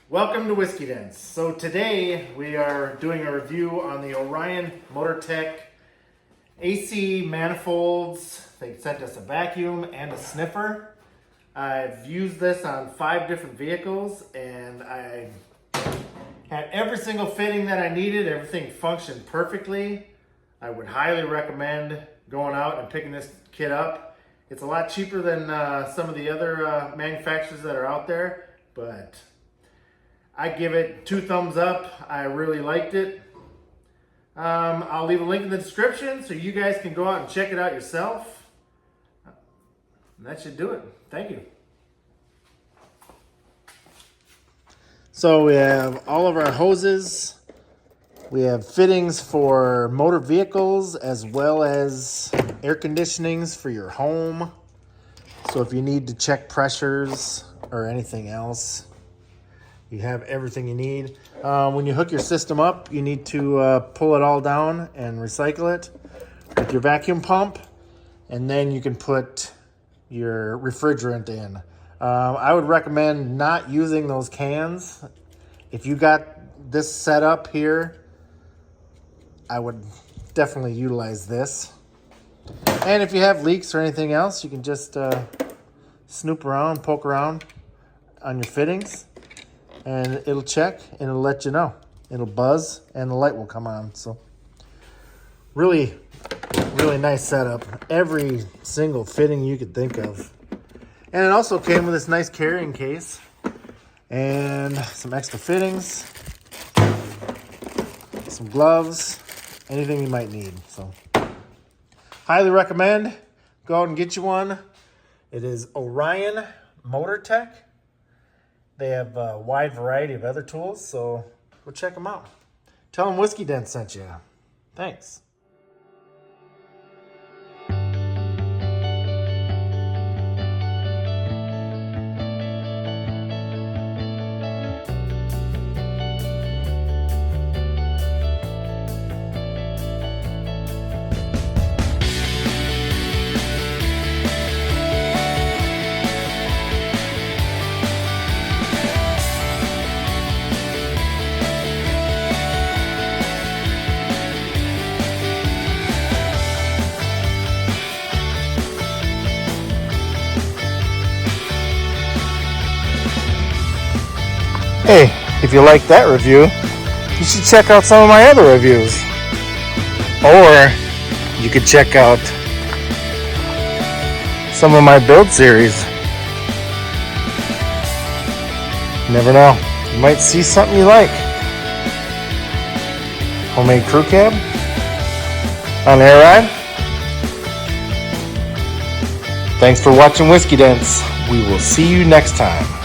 Welcome to Whiskey Dents. So today we are doing a review on the Orion Motor Tech AC manifolds. They sent us a vacuum and a sniffer. I've used this on 5 different vehicles and I had every single fitting that I needed. Everything functioned perfectly. I would highly recommend going out and picking this kit up. It's a lot cheaper than some of the other manufacturers that are out there, but I give it 2 thumbs up. I really liked it. I'll leave a link in the description so you guys can go out and check it out yourself. And that should do it. Thank you. So we have all of our hoses. We have fittings for motor vehicles as well as air conditionings for your home. So if you need to check pressures or anything else, you have everything you need. When you hook your system up, you need to pull it all down and recycle it with your vacuum pump, and then you can put your refrigerant in. I would recommend not using those cans. If you got this set up here, I would definitely utilize this. And if you have leaks or anything else, you can just snoop around, poke around on your fittings, and it'll check and it'll let you know. It'll buzz and the light will come on. So really nice setup. Every single fitting you could think of. And it also came with this nice carrying case and some extra fittings, some gloves, anything you might need. So highly recommend. Go out and get you one. It is Orion Motor Tech. They have a wide variety of other tools, so go check them out. Tell them Whiskey Dent sent you. Thanks. Hey, if you like that review, you should check out some of my other reviews. Or you could check out some of my build series. You never know, you might see something you like. Homemade crew cab on air ride. Thanks for watching Whiskey Dents. We will see you next time.